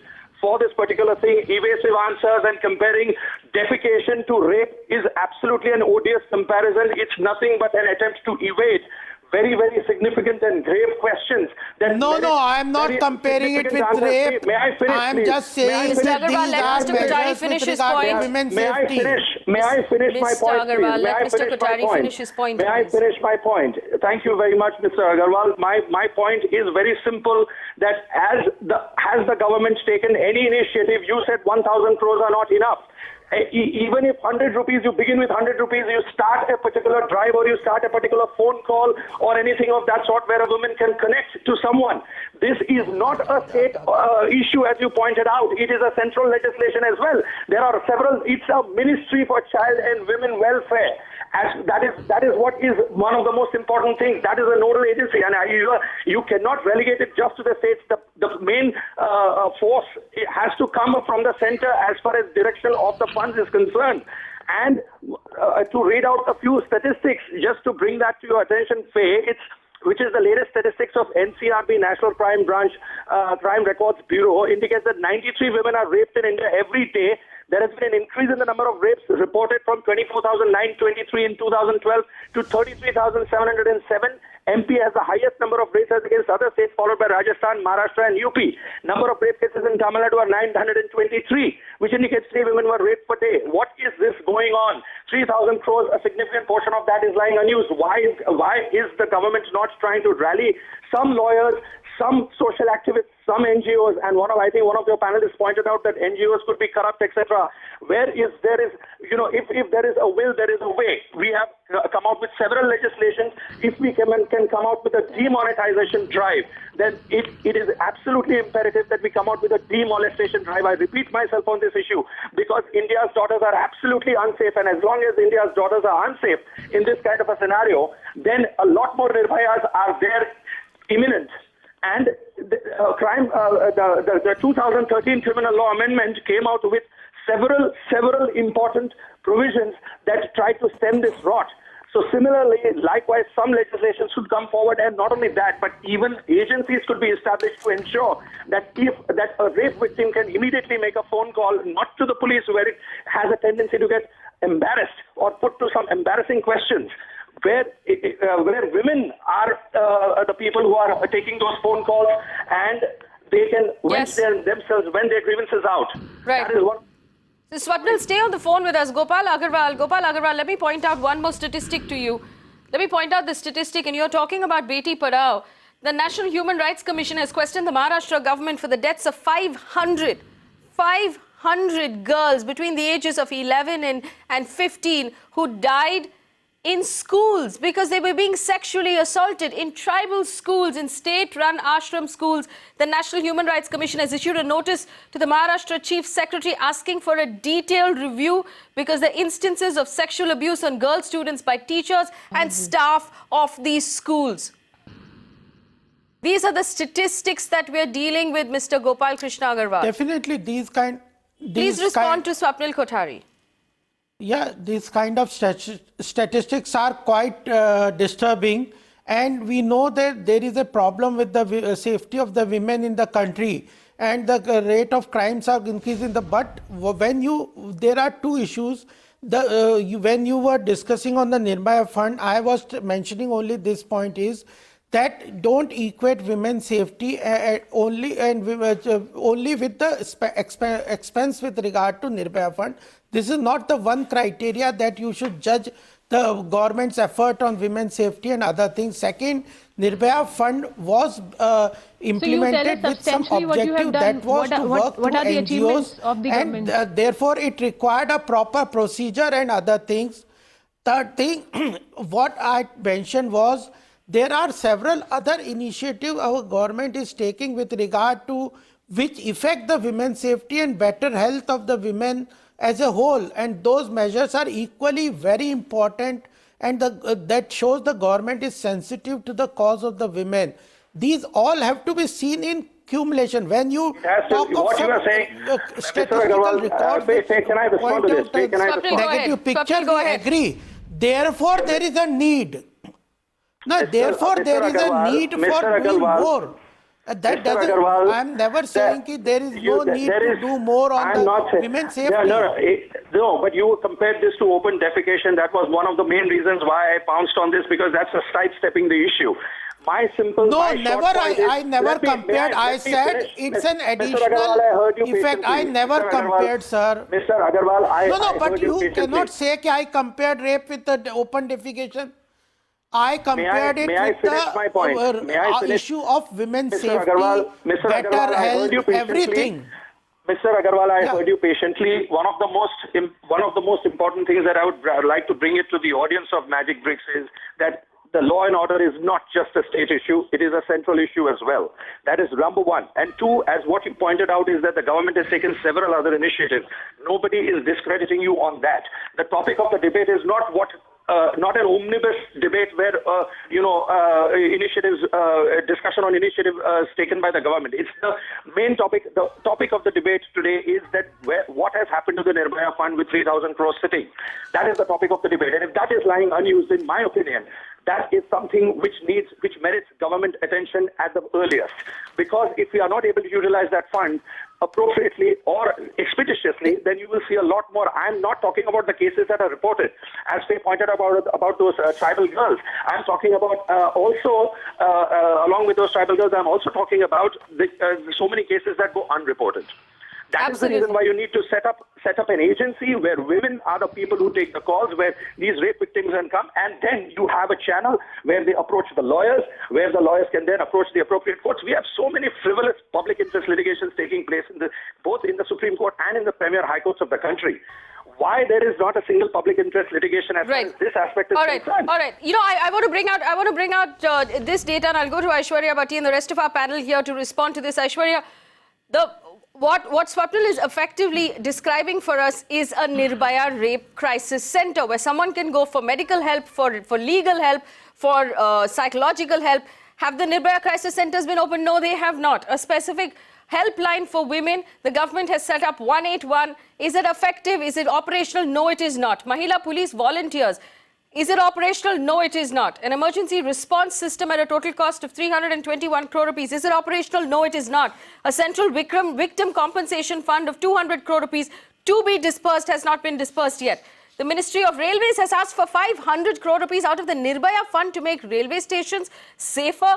for this particular thing. Evasive answers and comparing defecation to rape is absolutely an odious comparison. It's nothing but an attempt to evade very, very significant and grave questions. No, I am not comparing it with rape. May I finish, I am just saying that these are measures with regard to women's safety. May I finish my point, Agarwal, let Mr. Kothari finish his point. May I finish my point? Thank you very much, Mr. Agarwal. My point is very simple, that has the government taken any initiative? You said 1,000 crores are not enough. Even if 100 rupees, you begin with 100 rupees, you start a particular drive or you start a particular phone call or anything of that sort where a woman can connect to someone. This is not a state issue, as you pointed out. It is a central legislation as well. There are several. It's a Ministry for Child and Women Welfare. That is what is one of the most important things. That is a nodal agency, and you cannot relegate it just to the states. The main force has to come from the center as far as direction of the funds is concerned. And to read out a few statistics, just to bring that to your attention, Faye, which is the latest statistics of NCRB, National Crime Branch Crime Records Bureau, indicates that 93 women are raped in India every day. There has been an increase in the number of rapes reported from 24,923 in 2012 to 33,707. MP has the highest number of rapes against other states, followed by Rajasthan, Maharashtra and UP. Number of rape cases in Tamil Nadu are 923, which indicates 3 women were raped per day. What is this going on? 3,000 crores, a significant portion of that is lying unused. Why is the government not trying to rally some lawyers, some social activists, some NGOs, and I think one of your panelists pointed out that NGOs could be corrupt, etc. If there is a will, there is a way. We have come out with several legislations. If we can come out with a demonetization drive, then it is absolutely imperative that we come out with a demolestation drive. I repeat myself on this issue because India's daughters are absolutely unsafe, and as long as India's daughters are unsafe in this kind of a scenario, then a lot more Nirbhayas are there imminent. And the 2013 Criminal Law Amendment came out with several important provisions that try to stem this rot. So similarly, likewise, some legislation should come forward, and not only that, but even agencies could be established to ensure that a rape victim can immediately make a phone call, not to the police where it has a tendency to get embarrassed or put to some embarrassing questions, where women are the people who are taking those phone calls, and they can vent themselves when their grievances out. Right. That is what. So Swapnil, stay on the phone with us. Gopal Agarwal, let me point out one more statistic to you. Let me point out the statistic, and you're talking about Beti Padhao. The National Human Rights Commission has questioned the Maharashtra government for the deaths of 500 girls between the ages of 11 and 15 who died in schools because they were being sexually assaulted in tribal schools, in state-run ashram schools. The National Human Rights Commission has issued a notice to the Maharashtra Chief Secretary asking for a detailed review because the instances of sexual abuse on girl students by teachers and staff of these schools. These are the statistics that we are dealing with, Mr. Gopal Krishna Agarwal. Definitely Please respond to Swapnil Kothari. Yeah, these kind of statistics are quite disturbing, and we know that there is a problem with the safety of the women in the country, and the rate of crimes are increasing. But when there are two issues. When you were discussing on the Nirbhaya Fund, I was mentioning only this point is that don't equate women's safety only with the expense with regard to Nirbhaya Fund. This is not the one criteria that you should judge the government's effort on women's safety and other things. Second, Nirbhaya Fund was implemented with some objective that was to work through NGOs, and therefore it required a proper procedure and other things. Third thing, what I mentioned was there are several other initiatives our government is taking with regard to which affect the women's safety and better health of the women as a whole, and those measures are equally very important, and that shows the government is sensitive to the cause of the women. These all have to be seen in accumulation. When you talk of what you are saying, statistical records, can I respond to this? Can I respond? Negative picture, we agree. Therefore, there is a need. No, therefore, there is a need for doing more. That doesn't. I'm never saying that there is no need to do more on the women's safety. No, but you compared this to open defecation. That was one of the main reasons why I pounced on this, because that's a sidestepping the issue. I never compared. I said it's an additional effect. I never compared, sir. Mr. Agarwal, but you cannot say that I compared rape with the open defecation. I compared it with the issue of women's safety, better health, everything. Mr. Agarwal, I heard you patiently. One of the most important things that I would like to bring it to the audience of Magicbricks is that the law and order is not just a state issue, it is a central issue as well. That is number one. And two, as what you pointed out, is that the government has taken several other initiatives. Nobody is discrediting you on that. The topic of the debate is not an omnibus debate where, discussion on initiative taken by the government. It's the main topic. The topic of the debate today is that what has happened to the Nirbhaya Fund with 3,000 crores sitting. That is the topic of the debate. And if that is lying unused, in my opinion, that is something which merits government attention at the earliest. Because if we are not able to utilize that fund appropriately or expeditiously, then you will see a lot more. I'm not talking about the cases that are reported, as they pointed about those tribal girls. I'm talking about along with those tribal girls, I'm also talking about so many cases that go unreported. That is the reason why you need to set up an agency where women are the people who take the calls, where these rape victims can come, and then you have a channel where they approach the lawyers, where the lawyers can then approach the appropriate courts. We have so many frivolous public interest litigations taking place both in the Supreme Court and in the Premier High Courts of the country. Why there is not a single public interest litigation as far as this aspect is concerned? All right. I want to bring out this data, and I'll go to Aishwarya Bhati and the rest of our panel here to respond to this. Aishwarya, what Swapnil is effectively describing for us is a Nirbhaya rape crisis center where someone can go for medical help, for legal help, for psychological help. Have the Nirbhaya crisis centers been opened? No, they have not. A specific helpline for women, the government has set up 181. Is it effective? Is it operational? No, it is not. Mahila police volunteers. Is it operational? No, it is not. An emergency response system at a total cost of 321 crore rupees. Is it operational? No, it is not. A central victim compensation fund of 200 crore rupees to be dispersed has not been dispersed yet. The Ministry of Railways has asked for 500 crore rupees out of the Nirbhaya Fund to make railway stations safer.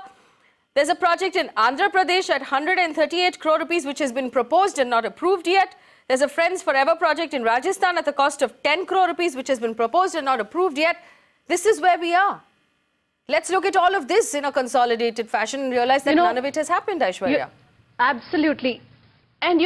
There's a project in Andhra Pradesh at 138 crore rupees which has been proposed and not approved yet. There's a Friends Forever project in Rajasthan at the cost of 10 crore rupees which has been proposed and not approved yet. This is where we are. Let's look at all of this in a consolidated fashion and realize that none of it has happened, Aishwarya. Absolutely. And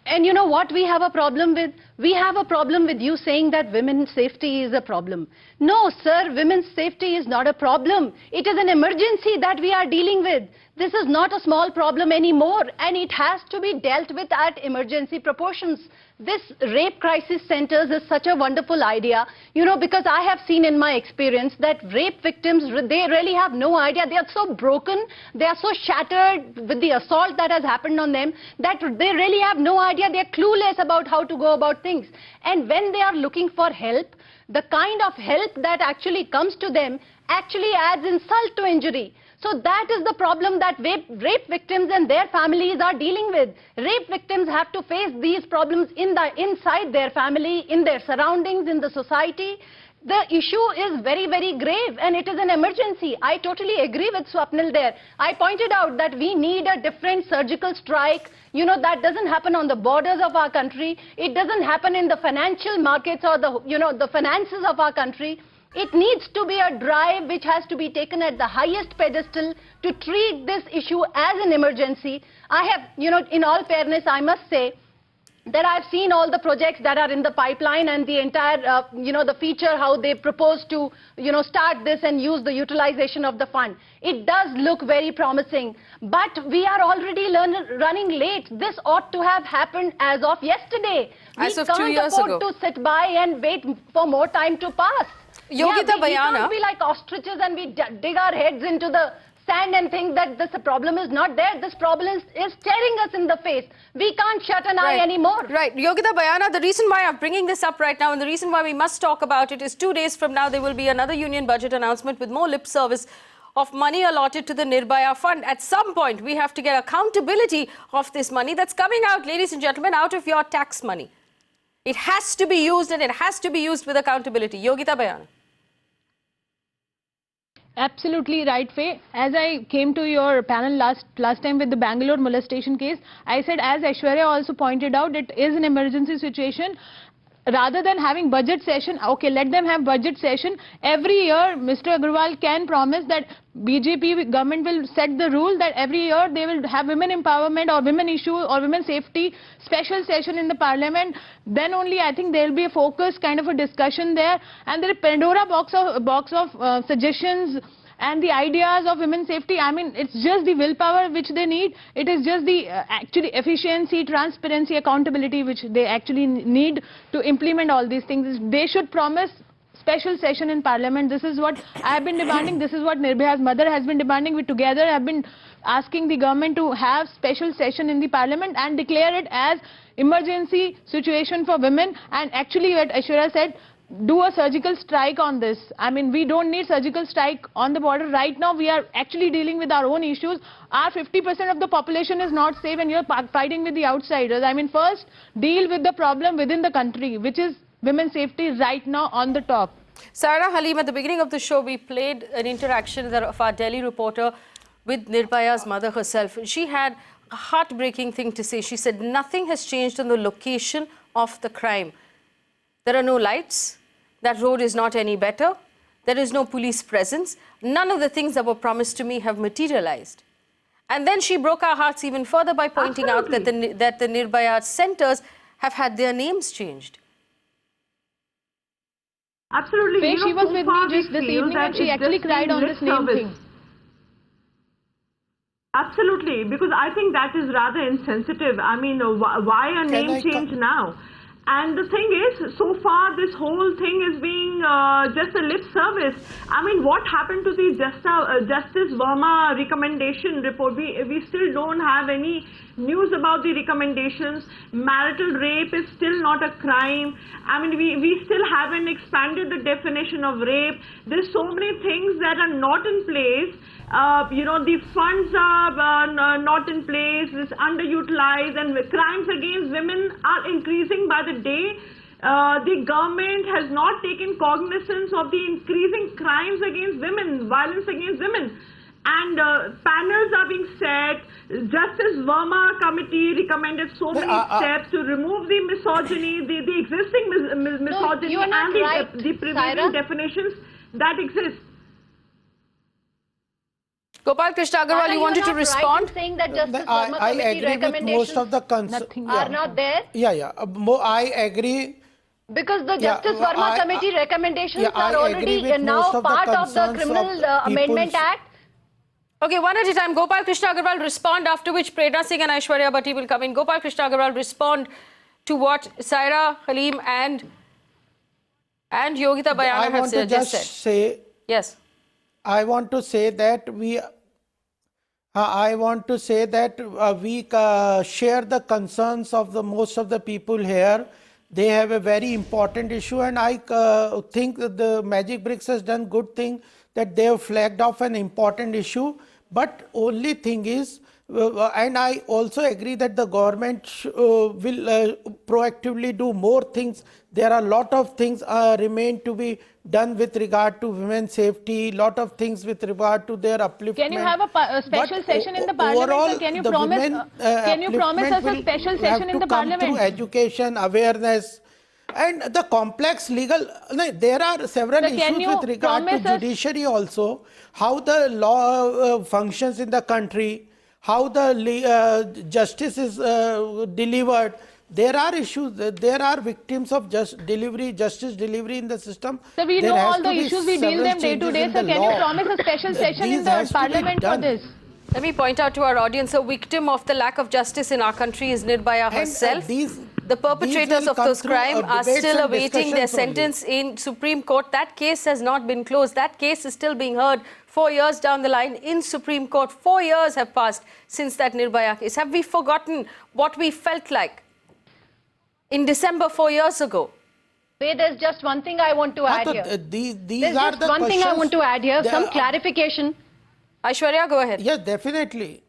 And you know what we have a problem with? We have a problem with you saying that women's safety is a problem. No, sir, women's safety is not a problem. It is an emergency that we are dealing with. This is not a small problem anymore, and it has to be dealt with at emergency proportions. This rape crisis centers is such a wonderful idea, you know, because I have seen in my experience that rape victims, they really have no idea. They are so broken, they are so shattered with the assault that has happened on them, that they really have no idea. They are clueless about how to go about things. And when they are looking for help, the kind of help that actually comes to them actually adds insult to injury. So that is the problem that rape victims and their families are dealing with. Rape victims have to face these problems inside their family, in their surroundings, in the society. The issue is very, very grave, and it is an emergency. I totally agree with Swapnil there. I pointed out that we need a different surgical strike. You know, that doesn't happen on the borders of our country. It doesn't happen in the financial markets or the finances of our country. It needs to be a drive which has to be taken at the highest pedestal to treat this issue as an emergency. I have, you know, in all fairness, I must say that I've seen all the projects that are in the pipeline and the entire, the feature, how they propose to, start this and use the utilization of the fund. It does look very promising, but we are already running late. This ought to have happened as of yesterday. As of 2 We years can't ago. afford to sit by and wait for more time to pass. Yogita We Bhayana. can't be like ostriches and we dig our heads into the sand and think that this problem is not there. This problem is staring us in the face. We can't shut an eye anymore. Right. Yogita Bhayana, the reason why I'm bringing this up right now and the reason why we must talk about it is 2 days from now there will be another union budget announcement with more lip service of money allotted to the Nirbhaya Fund. At some point, we have to get accountability of this money that's coming out, ladies and gentlemen, out of your tax money. It has to be used, and it has to be used with accountability. Yogita Bhayana. Absolutely right, Faye. As I came to your panel last time with the Bangalore molestation case, I said, as Aishwarya also pointed out, it is an emergency situation. Rather than having budget session, okay, let them have budget session. Every year, Mr. Agarwal can promise that BJP government will set the rule that every year they will have women empowerment or women issue or women safety special session in the parliament. Then only I think there will be a focused kind of a discussion there. And there is Pandora box of suggestions and the ideas of women's safety. I mean, it's just the willpower which they need. It is just the actually efficiency, transparency, accountability which they actually need to implement all these things. They should promise special session in parliament. This is what I have been demanding. This is what Nirbhaya's mother has been demanding. We together have been asking the government to have special session in the parliament and declare it as emergency situation for women. And actually what Aishwarya said, do a surgical strike on this. I mean, we don't need surgical strike on the border. Right now, we are actually dealing with our own issues. Our 50% of the population is not safe and you're fighting with the outsiders. I mean, first, deal with the problem within the country, which is women's safety right now on the top. Saira, Halim, at the beginning of the show, we played an interaction of our Delhi reporter with Nirbhaya's mother herself. She had a heartbreaking thing to say. She said, nothing has changed on the location of the crime. There are no lights. That road is not any better. There is no police presence. None of the things that were promised to me have materialized. And then she broke our hearts even further by pointing out that the Nirbhaya centers have had their names changed. Absolutely. Faye, she was with me just this evening and she actually cried on this name thing. Absolutely, because I think that is rather insensitive. I mean, why a name change now? And the thing is, so far this whole thing is being just a lip service. I mean, what happened to the Justice Verma recommendation report? We still don't have any news about the recommendations. Marital rape is still not a crime. I mean, we still haven't expanded the definition of rape. There's so many things that are not in place. The funds are not in place, it's underutilized, and crimes against women are increasing by the day. The government has not taken cognizance of the increasing crimes against women, violence against women. And panels are being set. Justice Verma committee recommended so many steps to remove the misogyny, the existing misogyny and the prevailing definitions that exist. Gopal Krishna Agarwal, you wanted to respond? Right in saying that Justice Verma I committee agree with most of the are not there? Yeah. I agree. Because the Justice Verma committee recommendations are already now part of the Criminal Amendment Act. Okay, one at a time. Gopal Krishna Agarwal respond, after which Prerna Singh and Aishwarya Bhati will come in. Gopal Krishna Agarwal, respond to what Saira, Halim and Yogita Bhayana have just said. Yes. I want to say that we share the concerns of the most of the people here. They have a very important issue, and I think that the Magicbricks has done good thing that they have flagged off an important issue. But only thing is, and I also agree that the government will proactively do more things. There are a lot of things remain to be done with regard to women's safety, lot of things with regard to their upliftment. Can you have a special session in the parliament? Overall, can you promise us a special session in the parliament? Through education, awareness, and the complex legal. There are several issues with regard to judiciary also. How the law functions in the country, how the justice is delivered. There are issues. There are victims of justice delivery in the system. So we know all the issues. We deal them day to day. So can you promise a special session in the parliament for this? Let me point out to our audience, a victim of the lack of justice in our country is Nirbhaya herself. The perpetrators of those crimes are still awaiting their sentence in Supreme Court. That case has not been closed. That case is still being heard 4 years down the line in Supreme Court. 4 years have passed since that Nirbhaya case. Have we forgotten what we felt like in December 4 years ago? There's just one thing I want to add here. There's just one thing I want to add here, some clarification. Aishwarya, go ahead. Yes, definitely.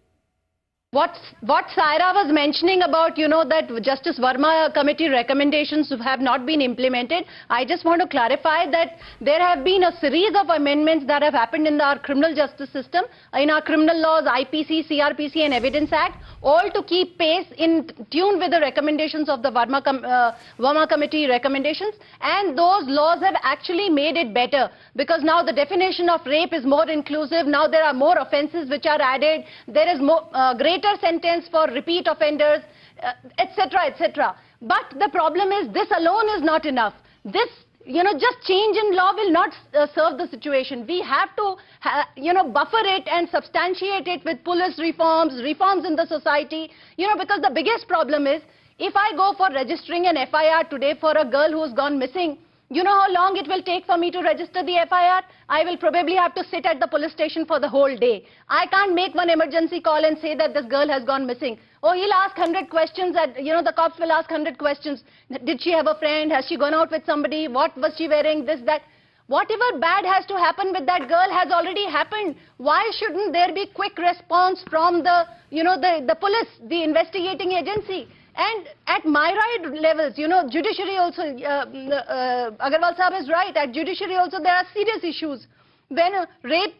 What Saira was mentioning about, that Justice Verma committee recommendations have not been implemented, I just want to clarify that there have been a series of amendments that have happened in our criminal justice system, in our criminal laws, IPC, CRPC and Evidence Act, all to keep pace in tune with the recommendations of the Verma committee recommendations, and those laws have actually made it better, because now the definition of rape is more inclusive. Now there are more offences which are added. There is more greater sentence for repeat offenders, etc., etc. But the problem is, this alone is not enough. This, just change in law will not serve the situation. We have to, buffer it and substantiate it with police reforms in the society, because the biggest problem is, if I go for registering an FIR today for a girl who's gone missing, you know how long it will take for me to register the FIR? I will probably have to sit at the police station for the whole day. I can't make one emergency call and say that this girl has gone missing. Oh, he'll ask 100 questions, the cops will ask 100 questions. Did she have a friend? Has she gone out with somebody? What was she wearing? This, that. Whatever bad has to happen with that girl has already happened. Why shouldn't there be quick response from the police, the investigating agency? And at myriad levels, judiciary also, Agarwal Sahab is right, at judiciary also there are serious issues. When a rape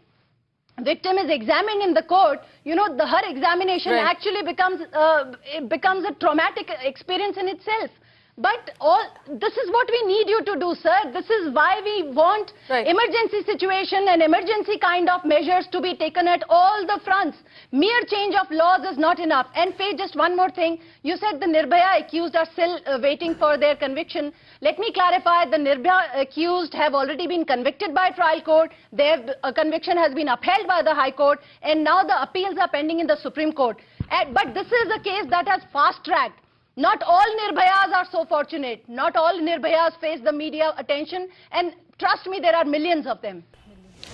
victim is examined in the court, her examination actually becomes a traumatic experience in itself. But this is what we need you to do, sir. This is why we want emergency situation and emergency kind of measures to be taken at all the fronts. Mere change of laws is not enough. And Faye, just one more thing. You said the Nirbhaya accused are still waiting for their conviction. Let me clarify, the Nirbhaya accused have already been convicted by trial court. Their conviction has been upheld by the High Court. And now the appeals are pending in the Supreme Court. But this is a case that has fast-tracked. Not all Nirbhayas are so fortunate. Not all Nirbhayas face the media attention. And trust me, there are millions of them.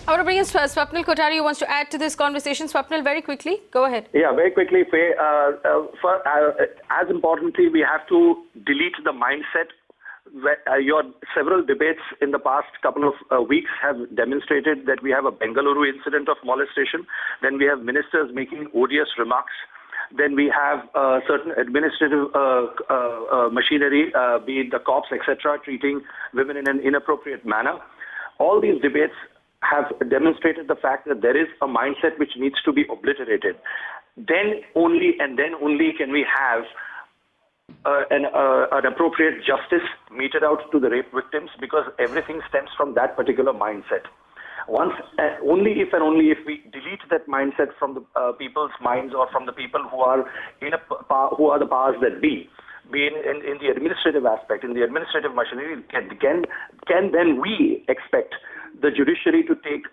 I want to bring in Swapnil Kothari, who wants to add to this conversation. Swapnil, very quickly, go ahead. Yeah, very quickly, Faye. As importantly, we have to delete the mindset. Your several debates in the past couple of weeks have demonstrated that we have a Bengaluru incident of molestation. Then we have ministers making odious remarks. Then we have certain administrative machinery, be it the cops, etc., treating women in an inappropriate manner. All these debates have demonstrated the fact that there is a mindset which needs to be obliterated. Then only can we have an appropriate justice meted out to the rape victims, because everything stems from that particular mindset. Only if and only if we delete that mindset from the people's minds, or from the people who are who are the powers that be in the administrative aspect, in the administrative machinery, can then we expect the judiciary to take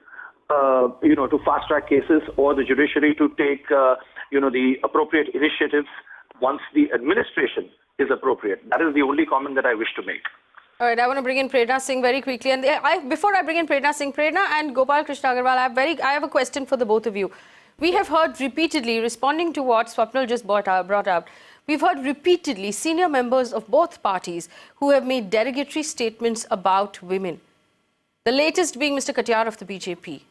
to fast track cases, or the judiciary to take the appropriate initiatives once the administration is appropriate. That is the only comment that I wish to make. All right, I want to bring in Prerna Singh very quickly. And before I bring in Prerna Singh, Prerna and Gopal Krishna Agarwal, I have a question for the both of you. We have heard repeatedly, responding to what Swapnil just brought up, we've heard repeatedly senior members of both parties who have made derogatory statements about women. The latest being Mr. Katiyar of the BJP.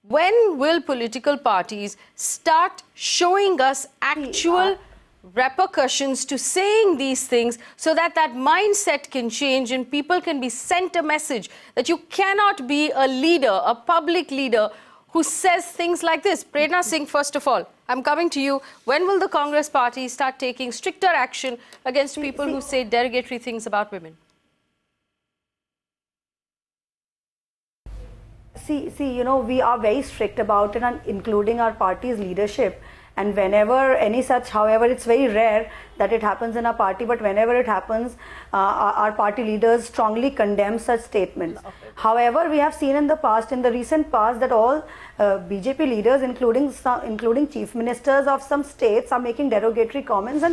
When will political parties start showing us actual repercussions to saying these things, so that that mindset can change and people can be sent a message that you cannot be a leader, a public leader, who says things like this? Prerna Singh, first of all, I'm coming to you. When will the Congress party start taking stricter action against people who say derogatory things about women? See, we are very strict about it, and including our party's leadership. And whenever any such, however, it's very rare that it happens in our party, but whenever it happens, our party leaders strongly condemn such statements. However, we have seen in the recent past, that all BJP leaders, including chief ministers of some states, are making derogatory comments,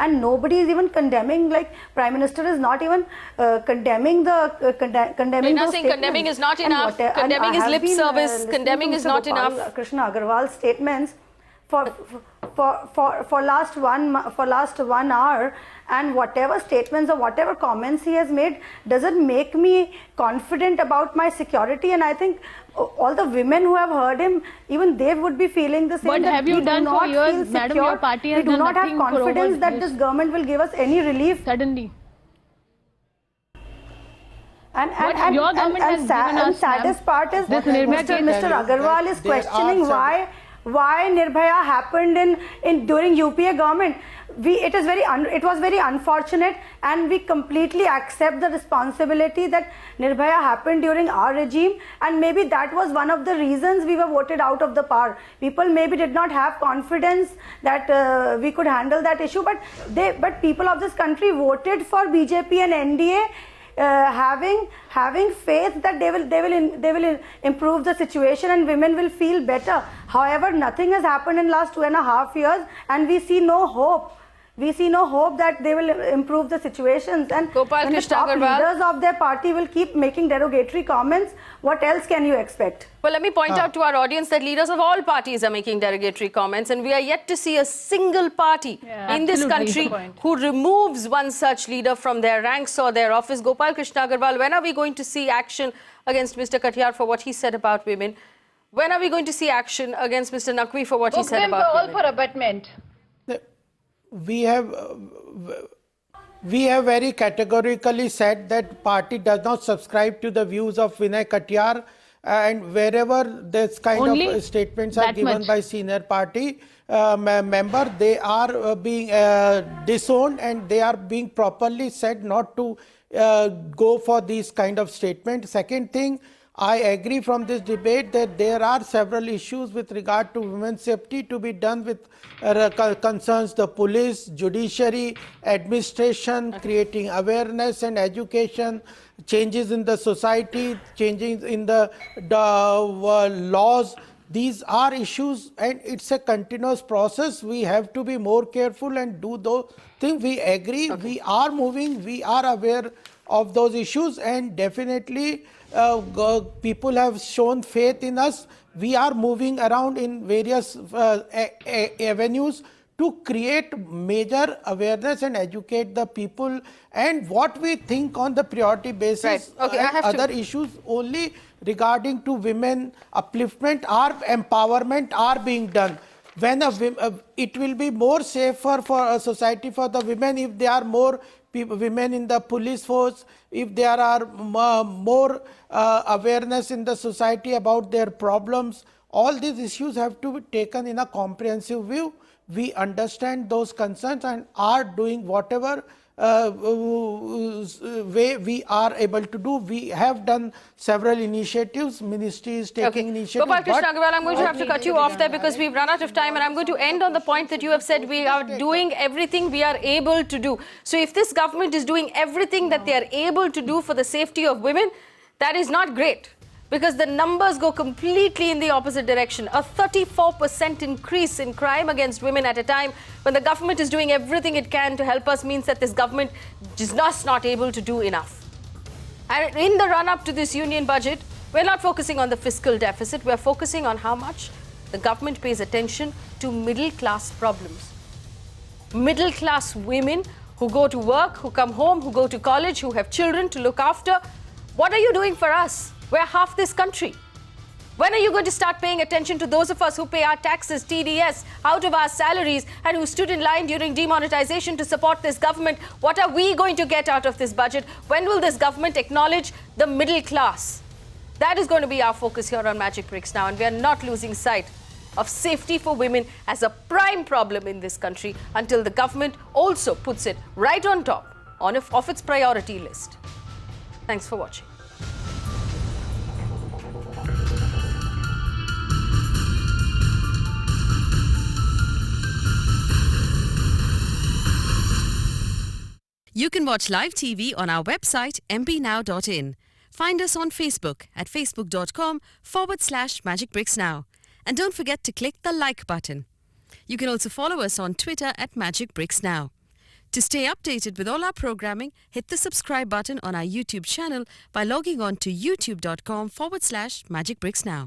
and nobody is even condemning. Like Prime Minister is not even condemning condemning those statements. Condemning is not enough. Condemning is lip service. Condemning is not enough. Krishna Agarwal's statements for last 1 hour, and whatever statements or whatever comments he has made doesn't make me confident about my security. And I think all the women who have heard him, even they would be feeling the same. What have you done for years, madam? Your party has we do done not have nothing confidence that this government will give us any relief. Suddenly. And your government has given us, saddest part is this Mr. Agarwal is questioning why Nirbhaya happened during UPA government. It was very unfortunate, and we completely accept the responsibility that Nirbhaya happened during our regime, and maybe that was one of the reasons we were voted out of the power. People maybe did not have confidence that we could handle that issue, but people of this country voted for BJP and NDA, having faith that they will improve the situation and women will feel better. However, nothing has happened in last 2.5 years, and we see no hope. We see no hope that they will improve the situations. And when the top leaders of their party will keep making derogatory comments, what else can you expect? Well, let me point out to our audience that leaders of all parties are making derogatory comments, and we are yet to see a single party in this country who removes one such leader from their ranks or their office. Gopal Krishna Agarwal, when are we going to see action against Mr. Katiyar for what he said about women? When are we going to see action against Mr. Naqvi for what he said about women? All for abutment. We have very categorically said that party does not subscribe to the views of Vinay Katiyar, and wherever this kind of statements are given by senior party member, they are being disowned, and they are being properly said not to go for these kind of statements. Second thing, I agree from this debate that there are several issues with regard to women's safety to be done with concerns the police, judiciary, administration, creating awareness and education, changes in the society, changes in the laws. These are issues, and it's a continuous process. We have to be more careful and do those things. We agree, we are moving, we are aware of those issues, and definitely people have shown faith in us. We are moving around in various avenues to create major awareness and educate the people, and what we think on the priority basis. Other issues only regarding to women upliftment or empowerment are being done. When it will be more safer for a society for the women if there are more women in the police force, if there are more awareness in the society about their problems. All these issues have to be taken in a comprehensive view. We understand those concerns and are doing whatever way we are able to do. We have done several initiatives. Ministry is taking initiatives. Gopal Krishna Agarwal, I'm going to have to cut you off there because we've run out of time, and I'm going to end on the point that you have said we are doing everything we are able to do. So if this government is doing everything that they are able to do for the safety of women, that is not great, because the numbers go completely in the opposite direction. A 34% increase in crime against women at a time when the government is doing everything it can to help us means that this government is just not able to do enough. And in the run-up to this union budget, we're not focusing on the fiscal deficit, we're focusing on how much the government pays attention to middle-class problems. Middle-class women who go to work, who come home, who go to college, who have children to look after. What are you doing for us? We're half this country. When are you going to start paying attention to those of us who pay our taxes, TDS, out of our salaries, and who stood in line during demonetization to support this government? What are we going to get out of this budget? When will this government acknowledge the middle class? That is going to be our focus here on Magic Bricks Now, and we are not losing sight of safety for women as a prime problem in this country until the government also puts it right on top of its priority list. Thanks for watching. You can watch live TV on our website mpnow.in. Find us on Facebook at facebook.com/magicbricksnow. And don't forget to click the like button. You can also follow us on Twitter at magicbricksnow. To stay updated with all our programming, hit the subscribe button on our YouTube channel by logging on to youtube.com/magicbricksnow.